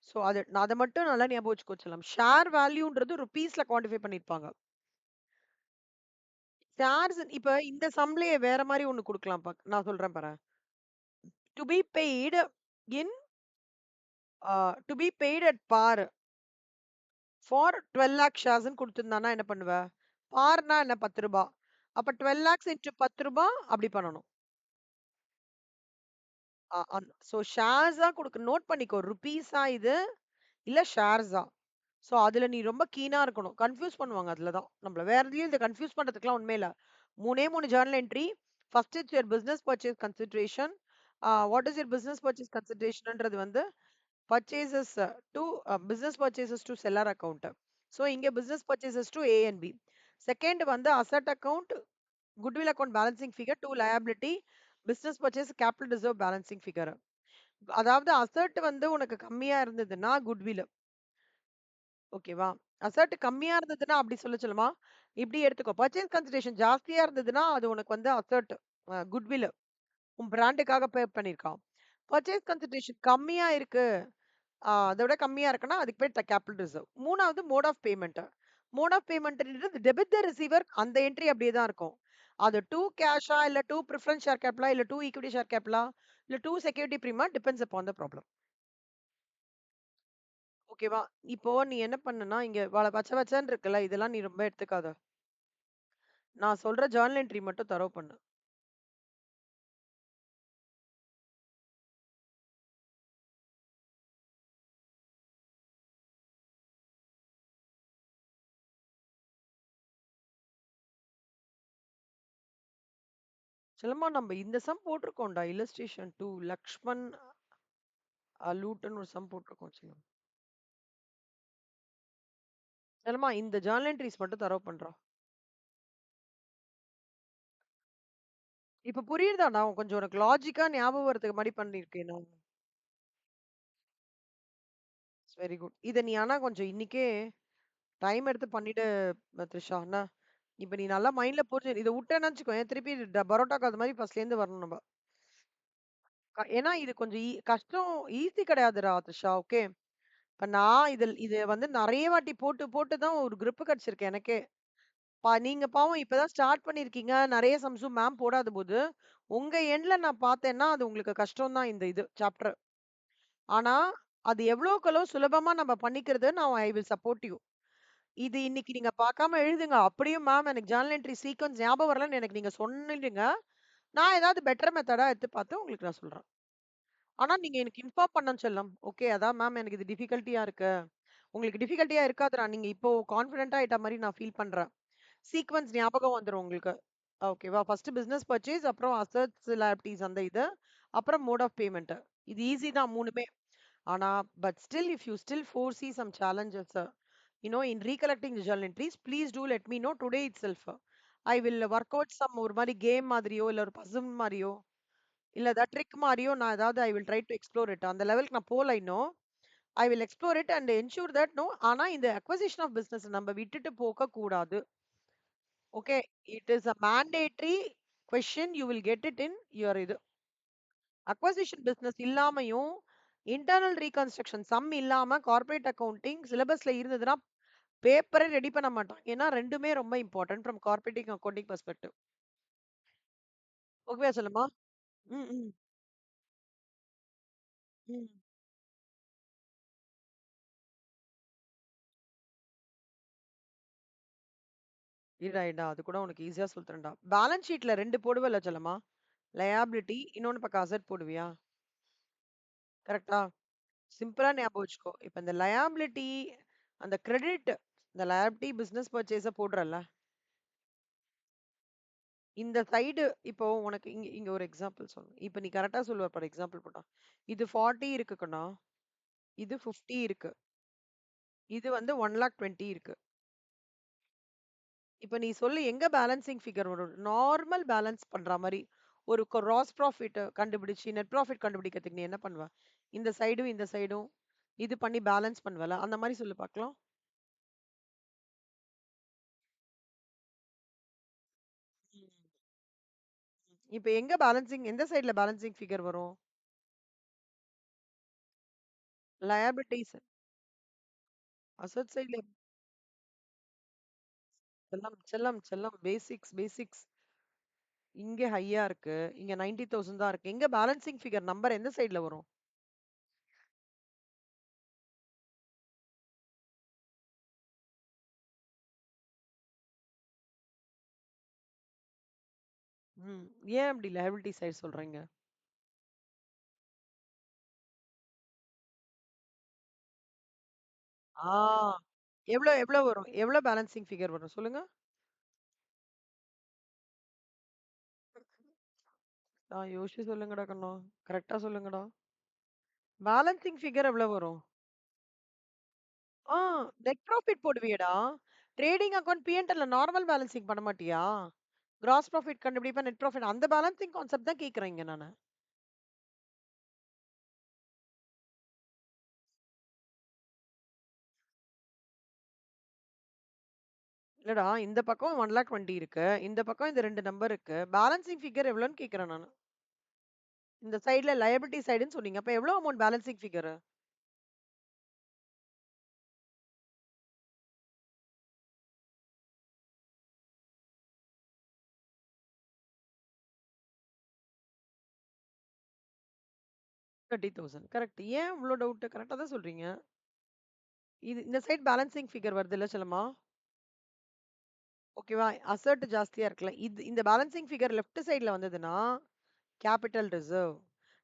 S1: ஸோ அத மட்டும் நல்லா ஞாபகம் வச்சுக்கோ செல்லம். ஷேர் வேல்யூன்றது ருப்பீஸ்ல குவான்டிஃபை பண்ணியிருப்பாங்க. ஷேர்ஸ் இப்ப இந்த சம்லயே வேற மாரி ஒண்ணு குடுக்கலாம் நான் சொல்றேன் பாரேன். To be paid in to be paid at par for 12 lakh ஷேர்ஸ்ன்னு குடுத்திருந்தான்னா என்ன பண்ணுவ? பார்னா என்ன ரூ. 10. அப்ப 12 லாக்ஸ் இன்டு ரூ. 10 அப்படி பண்ணணும். ஸோ ஷேர்ஸா நோட் பண்ணிக்கோ. ருப்பீஸா இது? இல்ல ஷேர்ஸா? ஸோ அதுல நீ ரொம்ப கீனா இருக்கணும். கன்ஃப்யூஸ் பண்ணுவாங்க அதுல தான். நம்மள வேற எதுலயும் இத கன்ஃப்யூஸ் பண்றதுக்குலாம் ஒண்ணுமே இல்ல. 3 journal entry. First it's your business purchase consideration. What is your business purchase கன்சிடரேஷன்ன்றது வந்து purchases to business purchases to seller account. So இங்க business purchases to A and B. Second வந்து asset account, goodwill account balancing figure to liability, business purchase capital reserve balancing figure. அதாவது asset வந்து உனக்கு கம்மியா இருந்ததுன்னா goodwill. ஓகேவா? Asset கம்மியா இருந்ததுன்னா அப்படி சொல்லுமா? இப்படி எடுத்துக்கோ. பர்ச்சேஸ் கன்சிடரேஷன் ஜாஸ்தியா இருந்ததுன்னா அது உனக்கு வந்து அசெட் குட்வில் உன் பிராண்டுக்காக பே பண்ணியிருக்கான். பர்ச்சேஸ் கன்சிடரேஷன் கம்மியா இருக்கு. அத விட கம்மியா இருக்குன்னா அதுக்கு பேர் கேபிட்டல் ரிசர்வ். 3வது mode of payment. Mode of பேமெண்ட்ன்றது டெபிட் த ரிசீவர் அந்த என்ட்ரி அப்படியே தான் இருக்கும். அது 2 கேஷா இல்ல 2 பிரெஃபரன்ஸ் ஷேர் கேபிட்டலா இல்ல 2 ஈக்விட்டி ஷேர் கேபிட்டலா இல்ல 2 செக்யூரிட்டி பிரீமியா டிபெண்ட்ஸ் அப்பான் த ப்ராப்ளம். ஓகேவா? இப்போ நீ என்ன பண்ணுனா, இங்க பச்ச பச்சன்னு இருக்குல்ல, இதெல்லாம் நீ ரொம்ப எடுத்துக்காத. நான் சொல்ற ஜர்னல் என்ட்ரி மட்டும் தரவு பண்ணு. செல்லம்மா நம்ம இந்த சம் போட்டிருக்கோம்டா. இல்லஸ்ட்ரேஷன் 2 லக்ஷ்மண் லூட்ன்னு ஒரு சம் போட்டிருக்கோம் செல்லம். செல்லம்மா இந்த ஜர்னல் என்ட்ரிஸ் மட்டும் தரவு பண்றோம். இப்ப புரியுதாடா? கொஞ்சம் உனக்கு லாஜிக்கா ஞாபகம் வரதுக்கு மாரி பண்ணியிருக்கேன் நான். Very good. இத நீ ஆனா கொஞ்சம் இன்னிக்கே டைம் எடுத்து பண்ணிடு த்ரிஷா. என்ன? இப்ப நீ நல்லா மைண்ட்ல புரிஞ்சு இத விட்டேன்னு வச்சுக்கோயேன், திருப்பி பரோட்டாக்கு அது மாரி ஃபர்ஸ்ட்லேருந்து வரணும் நம்ம. ஏன்னா இது கொஞ்சம் கஷ்டம் ஈஸி கிடையாதுடா த்ரிஷா. ஓகே. இப்ப நான் இது வந்து நெறைய வாட்டி போட்டு போட்டு தான் ஒரு கிரிப் கிடைச்சிருக்கு எனக்கே. நீங்க பாவம் இப்பதான் ஸ்டார்ட் பண்ணியிருக்கீங்க. நெறைய சம்ஸும் மேம் போடாதபோது, உங்க எண்ட்ல நான் பார்த்தேன்னா, அது உங்களுக்கு கஷ்டம் தான் இந்த இது சாப்டர். ஆனா, அது எவ்வளோக்கு சுலபமா நம்ம பண்ணிக்கிறது நான் ஐ வில் சப்போர்ட் யூ. இது இன்னைக்கு நீங்க பார்க்காம எழுதுங்க. அப்படியும் மேம் எனக்கு ஜர்னல் என்ட்ரி சீக்வென்ஸ் ஞாபகம் வரலன்னு எனக்கு நீங்க சொன்னீங்க. நான் ஏதாவது பெட்டர் மெத்தடா எடுத்து பார்த்து உங்களுக்கு நான் சொல்றேன். ஆனா நீங்க எனக்கு இன்ஃபார்ம் பண்ணணும் செல்லம். ஓகே. அதான் மேம் எனக்கு இது டிஃபிகல்ட்டியா இருக்கு. உங்களுக்கு டிஃபிகல்ட்டியா இருக்காதுடா. நீங்க இப்போ கான்ஃபிடென்ட்டா ஆயிட்ட மாரி நான் ஃபீல் பண்றேன். சீக்வென்ஸ் ஞாபகம் வந்துரும் உங்களுக்கு. ஓகேவா? ஃபர்ஸ்ட் பிசினஸ் பர்ச்சேஸ், அப்புறம் அசெட்ஸ், லைபிலிட்டீஸ் அந்த இது. அப்புறம் மோட் ஆஃப் பேமெண்ட். இது ஈஸி தான் 3மே. ஆனா, but still if you still foresee some challenges, in recollecting the journal entries, please do let me know today itself. I will work out some ஒரு மாரி game மாதிரியோ, இல்ல ஒரு பசில் மாரியோ, இல்ல ஏதாவது ட்ரிக் மாரியோ நான் ஏதாவது I will try to explore it. அந்த லெவலுக்கு நான் போல இன்னும். I will explore it and ensure that ஆனா இந்த அக்வசிஷன் ஆஃப் பிசினஸ் நம்ம விட்டுட்டு போக கூடாது. Okay. It is a mandatory question you will get it in your இது. அக்வசிஷன் பிசினஸ் இல்லாமயும், இன்டர்னல் ரீகன்ஸ்ட்ரக்ஷன் சம் இல்லாம கார்ப்பரேட் அக்கவுண்டிங் சிலபஸ்ல இருந்ததுன்னா, பேப்பரே ரெடி பண்ண மாட்டான். ஏன்னா 2மே ரொம்ப important from corporating accounting perspective. ஓகேவா சொல்லுமா? ம், ம், ம். இருடா, இருடா. அது கூட உனக்கு ஈஸியா சொல்லித் தரேன்டா. பேலன்ஸ் ஷீட்ல 2 போடுவல்ல செல்லமா? லயபிலிட்டி, இன்னொன்னு பக்கம் அசெட் போடுவியா? கரெக்ட்டா? சிம்பிளா ஞாபகம் வச்சுக்கோ. இப்ப இந்த லயபிலிட்டி, அந்த கிரெடிட், இந்த லயபிலிட்டி பிசினஸ் பர்ச்சேஸ போடுறல்ல. இந்த சைடு இப்போ உனக்கு இங்க இங்க ஒரு எக்ஸாம்பிள் சொல்லணும். இப்ப நீ கரெக்ட்டா சொல்லுவ ஃபார் எக்ஸாம்பிள் போட்டா. இது 40 இருக்கு கண்ணா. இது 50 இருக்கு. இது வந்து 1,20,000 இருக்கு. இப்ப நீ சொல்லு எங்க பேலன்சிங் ஃபிகர் வரும்? நார்மல் பேலன்ஸ் பண்ற மாரி. ஒரு கிராஸ் ப்ராஃபிட் கண்டுபிடிச்சு, நெட் ப்ராஃபிட் கண்டுபிடிக்கிறதுக்கு நீ என்ன பண்ணுவ? இந்த சைடும், இந்த சைடும் இது பண்ணி பேலன்ஸ் பண்ணுவல. அந்த மாரி சொல்லு பார்க்கலாம். ம். இப்ப எங்க பேலன்சிங் எந்த சைடுல பேலன்சிங் ஃபிகர் வரும்? லயபிலிட்டீஸ். அசெட் சைடுல செல்லம், செல்லம், செல்லம். Basics, basics. இங்க ஹையா இருக்கு. இங்க 90,000 தான் இருக்கு. எங்க பேலன்சிங் ஃபிகர் நம்பர் எந்த சைடுல வரும்? ம். ஏன் அப்படி லைபிலிட்டி சைடு சொல்றீங்க? ஆ. எவ்ளோ வரும்? எவ்ளோ பேலன்சிங் ஃபிகர் வரும்? சொல்லுங்க. யோசிச்சு சொல்லுங்கடா கண்ணா. கரெக்ட்டா சொல்லுங்கடா. பேலன்சிங் ஃபிகர் எவ்ளோ வரும்? ஆ நெட் ப்ராஃபிட் போடுவியேடா. ட்ரேடிங் அக்கவுண்ட் P&Lல நார்மல் பேலன்சிங் பண்ண மாட்டியா? கிராஸ் ப்ராஃபிட் கண்டுபிடிப்பேன், நெட் ப்ராஃபிட் அந்த பேலன்சிங் கான்செப்ட் தான் கேட்கிறேன் இங்க நானு. இல்லடா, இந்த பக்கம் 1,20,000 இருக்கு. இந்த பக்கம் இந்த 2 நம்பர் இருக்கு. பேலன்சிங் ஃபிகர் எவ்வளோன்னு கேட்கிறேன் நானு. இந்த சைடுல லயபிலிட்டி சைடுன்னு சொன்னீங்க. அப்ப எவ்வளோ அமௌண்ட் பேலன்சிங் ஃபிகர்? $30,000 கரெக்ட். ஏன் இவ்ளோ டவுட்? கரெக்ட்டா தான் சொல்றீங்க. இந்த சைடு பேலன்சிங் ஃபிகர் வருதுல்ல செல்லம்மா? ஓகேவா? அசெட் ஜாஸ்தியா இருக்குல்ல. இந்த பேலன்சிங் ஃபிகர் லெஃப்ட் சைடுல வந்ததுன்னா, கேப்பிட்டல் ரிசர்வ்.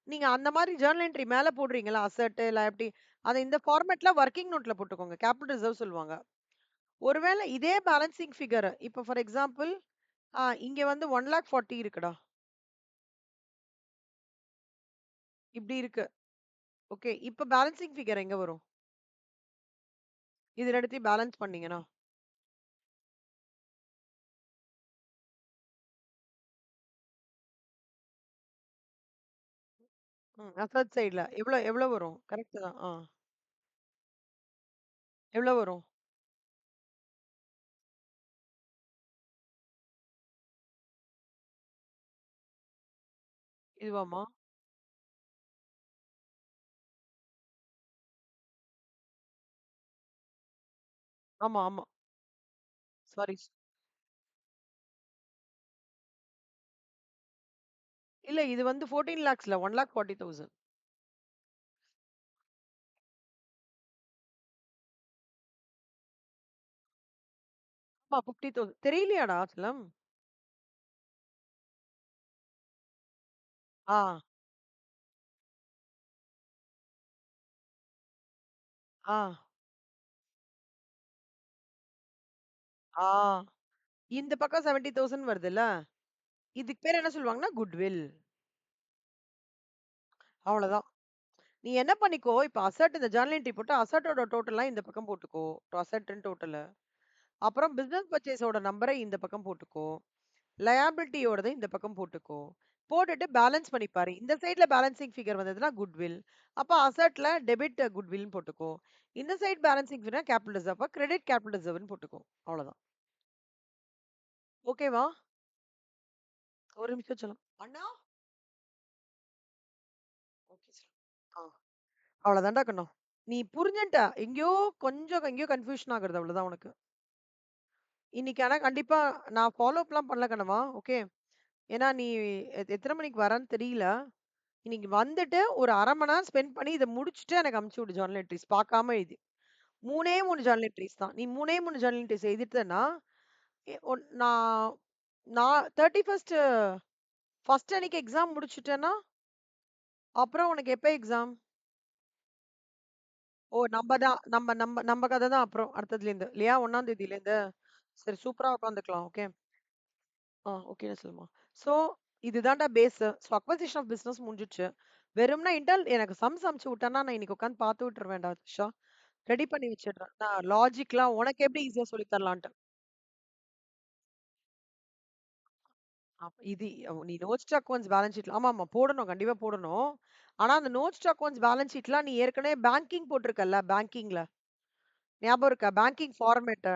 S1: நீங்க அந்த மாரி ஜர்னல் என்ட்ரி மேல போடுறீங்கல்ல, அசெட், லயபிலிட்டி அத இந்த ஃபார்மேட்ல வொர்க்கிங் நோட்ல போட்டுக்கோங்க. கேப்பிட்டல் ரிசர்வ் சொல்லுவாங்க. ஒருவேள இதே பேலன்சிங் ஃபிகர் இப்ப ஃபார் எக்ஸாம்பிள் இங்க வந்து 1,40,000 இருக்குடா. இப்படி இருக்கு. ஓகே. இப்ப பேலன்சிங் ஃபிகர் எங்க வரும்? இது 2த்தையும் பேலன்ஸ் பண்ணீங்கன்னா? அசெட் சைடுல எவ்வளோ வரும்? கரெக்ட் தான். எவ்வளோ வரும்? இதுவாம்மா? ஆமா, ஆமா. சாரி. இல்ல இது வந்து 14 லேக்ஸ்ல 1,40,000. ஆமா 50,000 தெரியலையாடா செல்லம்? ஆ, ஆ, ஆ. இந்த பக்கம் 70,000 வருதுல்ல? இதுக்கு பேர் என்ன சொல்லுவாங்கன்னா, குட்வில். அவ்வளோதான். நீ என்ன பண்ணிக்கோ, இப்ப அசெட் இந்த ஜர்னல் என்ட்ரி போட்டு அசெட்டோட டோட்டல்லாம் இந்த பக்கம் போட்டுக்கோ. அசெட்ன்னு டோட்டலு. அப்புறம் பிசினஸ் பர்ச்சேஸோட நம்பர இந்த பக்கம் போட்டுக்கோ. லயபிலிட்டியோடத இந்த பக்கம் போட்டுக்கோ. போட்டுட்டு பேலன்ஸ் பண்ணி பாரு. இந்த சைடுல பேலன்சிங் ஃபிகர் வந்ததுன்னா குட்வில். அப்ப அசெட்ல டெபிட் குட்வில்ன்னு போட்டுக்கோ. இந்த சைடு பேலன்சிங் ஃபிகர்னா கேபிட்டல் ரிசர்வ். அப்ப கிரெடிட் கேபிட்டல் ரிசர்வ்ன்னு போட்டுக்கோ. அவ்வளோதான். ஓகேவா? ஒரு நிமிஷம் செல்லம். அண்ணா! ஓகே செல்லம். ஆ. அவ்வளோதான்டா கண்ணு. நீ புரிஞ்சுன்ட்ட. எங்கேயோ கன்ஃப்யூஷன் ஆகுறது அவ்வளோதான் உனக்கு. இன்னைக்கு ஆனா கண்டிப்பா நான் ஃபாலோ அப்லாம் பண்ணல கண்ணம்மா. ஓகே. ஏன்னா நீ எத்தன மணிக்கு வரேன்னு தெரியல. இன்னைக்கு வந்துட்டு ஒரு 1/2 மணி நேரம் ஸ்பெண்ட் பண்ணி இத முடிச்சுட்டு எனக்கு அனுப்பிச்சு விடு ஜர்னல் என்ட்ரீஸ். பார்க்காம எழுதி. 3ஏ 3 ஜர்னல் என்ட்ரீஸ் தான். நீ 3ஏ 3 ஜர்னல் என்ட்ரீஸ் எழுதிட்டேன்னா, எ ஒன் நான் நான் 31 ஃபர்ஸ்ட் அன்னைக்கு எக்ஸாம் முடிச்சுட்டேன்னா, அப்புறம் உனக்கு எப்ப எக்ஸாம்? ஓ! நம்ப தான் நம்ப நம்ப நம்ப கத தான் அப்புறம் அடுத்ததுலேருந்து. இல்லையா? 1ஆம் தேதியிலேருந்து. சரி சூப்பரா உட்காந்துக்கலாம். ஓகே. ஓகே சொல்லுமா. ஸோ இதுதான்டா base. So acquisition of business முடிஞ்சிடுச்சு. வெறும்னா எனக்கு சம்ஸ் அனுப்பிச்சு விட்டான்னா, நான் இன்னைக்கு உட்காந்து பார்த்து விட்டுருவேன்டா த்ரிஷா. ரெடி பண்ணி வச்சுடுறேன். நான் லாஜிக்லாம் உனக்கு எப்படி ஈஸியா சொல்லி தரலான்ட்டு. நீ நோட்ஸ் அக்கவுண்ட்ஸ் பேலன்ஸ் ஷீட்ல ஆமாமா போடணும். கண்டிப்பா போடணும். ஆனா அந்த நோட்ஸ் அக்கவுண்ட்ஸ் பேலன்ஸ் ஷீட்லாம் நீ ஏற்கனவே பேங்கிங் போட்டிருக்கல்ல, பேங்கிங்ல. ஞாபகம் இருக்கா? Banking format.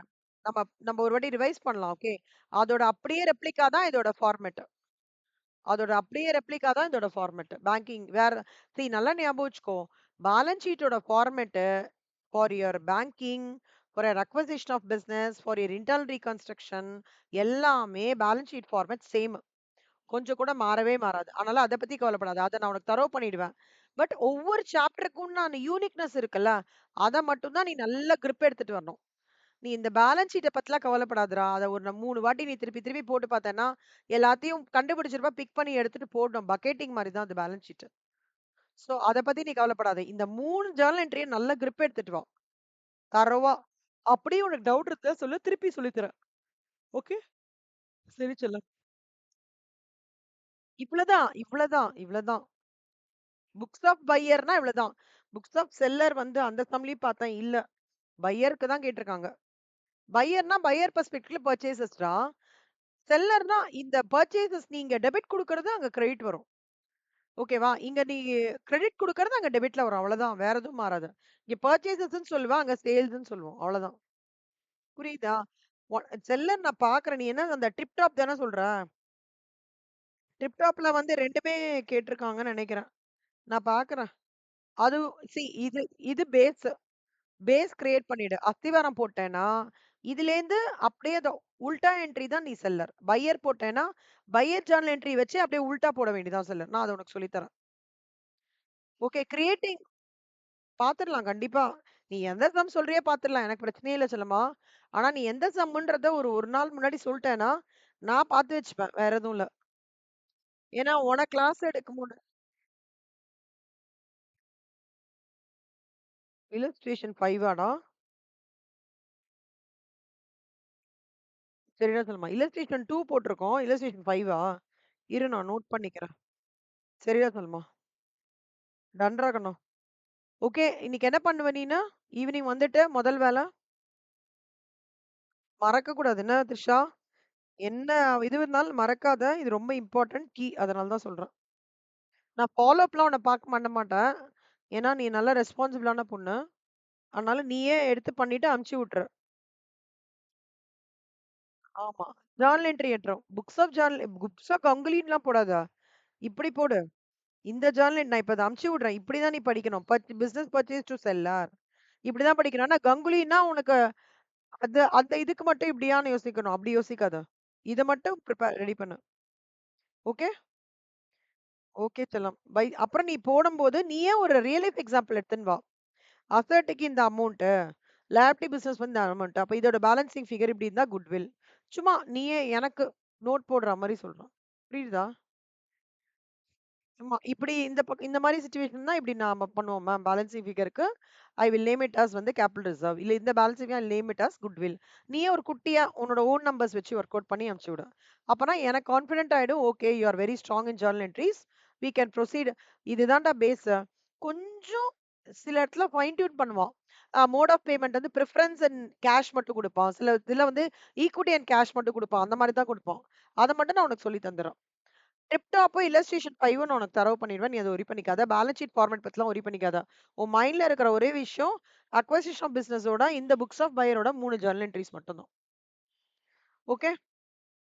S1: நம்ம நம்ம ஒரு வாட்டி ரிவைஸ் பண்ணலாம். ஓகே. அதோட அப்படியே ரெப்ளிகா தான் இதோட ஃபார்மேட். அதோட அப்படியே ரெப்ளிகா தான் இதோட ஃபார்மேட். பேங்கிங் நல்லா ஞாபகம் வச்சுக்கோ. பேலன்ஸ் ஷீட்டோட format for your banking, for a requisition of business, for your internal reconstruction எல்லாமே பேலன்ஸ் ஷீட் ஃபார்மேட் சேம். கொஞ்சம் கூட மாறவே மாறாது. அதனால அத பத்தி கவலைப்படாத. அத நான் உனக்கு தரவு பண்ணிடுவேன். பட் ஒவ்வொரு சாப்டருக்கும் உண்டான யூனிக்னெஸ் இருக்குல்ல, அத மட்டும் தான் நீ நல்ல கிரிப் எடுத்துட்டு வரணும். நீ இந்த பேலன்ஸ் ஷீட்ட பத்திலாம் கவலைப்படாதடா. அத ஒரு 3 வாட்டி நீ திருப்பி திருப்பி போட்டு பார்த்தேன்னா, எல்லாத்தையும் கண்டுபிடிச்சிருப்ப, பிக் பண்ணி எடுத்துட்டு போடணும். பக்கெட்டிங் மாரி தான் அது பேலன்ஸ் ஷீட். சோ அத பத்தி நீ கவலைப்படாத. இந்த 3 ஜர்னல் என்ட்ரிய நல்ல கிரிப் எடுத்துட்டு வா. தரோவா. அப்படியே உனக்கு டவுட் இருந்தா சொல்லு. திருப்பி சொல்லி தரேன். ஓகே? சரி செல்லம். இவ்வளதான், இவ்வளதான், இவ்வளதான். புக்ஸ் ஆஃப் பையர்னா இவ்வளதான். புக்ஸ் ஆஃப் செல்லர் வந்து அந்த சம்லயும் பார்த்தேன். இல்ல. பையருக்கு தான் கேட்டிருக்காங்க. பையர்னா பையர் பெர்ஸ்பெக்டிவ்ல பர்ச்சேசஸ்டா. செல்லர்னா இந்த பர்ச்சேசஸ் நீங்க டெபிட் குடுக்குறது அங்க கிரெடிட் வரும். ஓகேவா? இங்க நீ கிரெடிட் குடுக்குறது அங்க டெபிட்ல வரும். அவ்வளதான். வேற எதுவும் மாறாது. இங்க பர்ச்சேசஸ்ன்னு சொல்லுவேன். அங்க சேல்ஸ்ன்னு சொல்லுவோம். அவ்வளதான். புரியுதா? செல்லர் நான் பார்க்குறேன். நீ என்ன அந்த டிப் டாப் தானே சொல்ற? டிப் டாப்ல வந்து 2மே கேட்டிருக்காங்கன்னு நெனைக்கிறேன். நான் பார்க்குறேன். அது இது இது பேஸ். பேஸ் கிரியேட் பண்ணிடு. அஸ்திவாரம் போட்டேன்னா, இதுலேருந்து அப்படியே உல்டா என்ட்ரி தான் நீ செல்லர். பையர் போட்டேன்னா, பையர் ஜர்னல் என்ட்ரி வச்சு அப்படியே உல்டா போட வேண்டியதுதான் செல்லர். நான் அத உனக்கு சொல்லி தரேன். ஓகே. கிரியேட்டிங் பாத்துரலாம் கண்டிப்பா. நீ எந்த சம் சொல்றியோ பாத்துரலாம். எனக்கு பிரச்சனையே இல்ல செல்லம்மா. ஆனா நீ எந்த சம்முன்றத ஒரு 1 நாள் முன்னாடி சொல்ட்டேன்னா, நான் பாத்து வச்சுப்பேன். வேற எதுவும் இல்ல. ஏன்னா உனக்கு கிளாஸ் எடுக்கும்போது இல்லஸ்ட்ரேஷன் 5 ஆடா? சரிடா செல்லம்மா. இல்லஸ்ட்ரேஷன் 2 போட்டுருக்கோம். இல்லஸ்ட்ரேஷன் 5ஆ? இரு நான் நோட் பண்ணிக்கிறேன். சரிடா செல்லம்மா. டன்ரா கண்ணா. ஓகே. இன்னைக்கு என்ன பண்ணுவ நீனு? ஈவினிங் வந்துட்டு முதல் வேல? மறக்கக்கூடாது. என்ன த்ரிஷா? என்ன இது இருந்தாலும் மறக்காத. இது ரொம்ப இம்பார்ட்டன்ட் கீ. அதனால தான் சொல்றேன். நான் ஃபாலோ அப்லாம் உன்ன பண்ண மாட்டேன். ஏன்னா, நீ நல்ல ரெஸ்பான்சிபிளான பொண்ணு. அதனால நீயே எடுத்து பண்ணிட்டு அனுப்பிச்சு விட்டுரு. ஆமா. ஜர்னல் என்ட்ரி ஏட்றம். புக்ஸ் ஆஃப் கங்குலின்லாம் போடாத. இப்படி போடு. இந்த ஜர்னல் நான் இப்ப அத அனுப்பிச்சு விடுறேன். இப்படி தான் நீ படிக்கணும். பிசினஸ் பர்ச்சேஸ் டூ செல்லார். இப்படிதான் படிக்கணும். ஆனா கங்குலின்னா உனக்கு அது அந்த இதுக்கு மட்டும் இப்படியான்னு யோசிக்கணும். அப்படி யோசிக்காத. இத மட்டும் ரெடி பண்ணு. ஓகே? ஓகே செல்லம். அப்புறம் நீ போடும்போது நீயே ஒரு ரியல் லைஃப் எக்ஸாம்பிள் எடுத்துன்னு வா. அசெட்க்கு இந்த அமௌண்ட், லியாபிலிட்டி பிசினஸ் வந்து இந்த அமௌண்ட். அப்ப இதோட பேலன்சிங் ஃபிகர் இப்படி இருந்தா குட்வில். சும்மா நீயே எனக்கு நோட் போடுற மாரி சொல்றேன். புரியுதா? சும்மா இப்படி இந்த மாரி சிச்சுவேஷன் தான் இப்படி நாம பண்ணுவோம் மேம். பேலன்சிங் ஃபிகருக்கு I will name it as வந்து கேப்பிட்டல் ரிசர்வ். இல்ல இந்த balancing I will name it as goodwill. நீயே ஒரு குட்டியா உன்னோட ஓன் நம்பர்ஸ் வச்சு ஒர்க் அவுட் பண்ணி அனுப்பிச்சு விடு. அப்பனா எனக்கு கான்ஃபிடென்ட் ஆயிடும். Okay you are very strong in journal entries. We can proceed. இதுதான்டா பேஸ். கொஞ்சம் சில இடத்துல ஃபைன் டியூன் பண்ணுவான். மோட் ஆஃப் பேமெண்ட் வந்து பிரிஃபரன்ஸ் அண்ட் கேஷ் மட்டும் குடுப்பான். சில இதுல வந்து ஈக்விட்டி அண்ட் கேஷ் மட்டும் குடுப்பான். அந்த மாரி தான் குடுப்பான். அத மட்டும் நான் உனக்கு சொல்லி தந்துர்றேன். டிப்டாப்பும் இல்லஸ்ட்ரேஷன் 5 நான் உனக்கு தரவு பண்ணிடுவேன். நீ அத ஒரி பண்ணிக்காத. பேலன்ஸ் ஷீட் ஃபார்மேட் பத்திலாம் ஒரி பண்ணிக்காத. உன் மைண்ட்ல இருக்கிற ஒரே விஷயம் அக்விசிஷன் ஆஃப் பிசினஸோட இந்த புக்ஸ் ஆஃப் பையரோட 3 ஜர்னல் என்ட்ரீஸ் மட்டும் தான். ஓகே?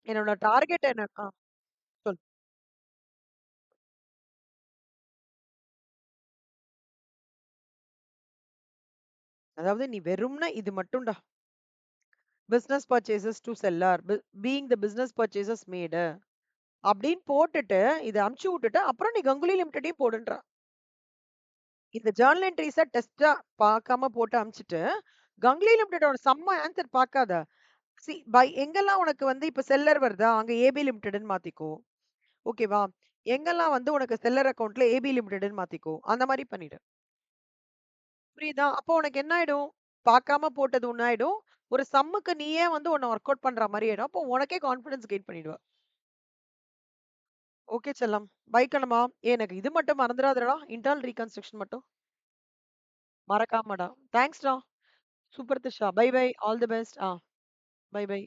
S1: என்னோட டார்கெட் என்ன? சொல். அதாவது நீ வெறும்ன இது மட்டும்டா. Business purchases to seller. Being the business purchases made. அப்படின்னு போட்டுட்டு, இத அனுப்பிச்சு விட்டுட்டு, அப்புறம் நீ கங்குலி லிமிடெட்டையும் போடுன்றா. இந்த ஜர்னல் என்ட்ரீஸ டெஸ்ட்டா பார்க்காம போட்டு அனுப்பிச்சுட்டு, கங்குலி லிமிடெட்டோட செம்ம ஆன்சர் பார்க்காத. எங்கெல்லாம் உனக்கு வந்து இப்ப செல்லர் வருதா, அங்க ஏபி லிமிடெட்ன்னு மாத்திக்கோ. ஓகேவா? எங்கெல்லாம் வந்து உனக்கு செல்லர் அக்கவுண்ட்ல ஏபி லிமிடெட்ன்னு மாத்திக்கோ. அந்த மாரி பண்ணிடு. புரியுதா? அப்போ உனக்கு என்ன ஆயிடும்? பார்க்காம போட்டது ஒண்ணு ஆயிடும். ஒரு சம்முக்கு நீயே வந்து உன்ன வொர்க் அவுட் பண்ற மாரி ஆயிடும். அப்போ உனக்கே கான்ஃபிடன்ஸ் கெயின் பண்ணிடுவ. ஓகே செல்லம். பை கண்ணம்மா. எனக்கு இது மட்டும் மறந்துறாதடா. இன்டர்னல் ரீகன்ஸ்ட்ரக்ஷன் மட்டும். மறக்காமடா. தேங்க்ஸ்டா. Super Trisha. Bye bye. All the best. Bye by.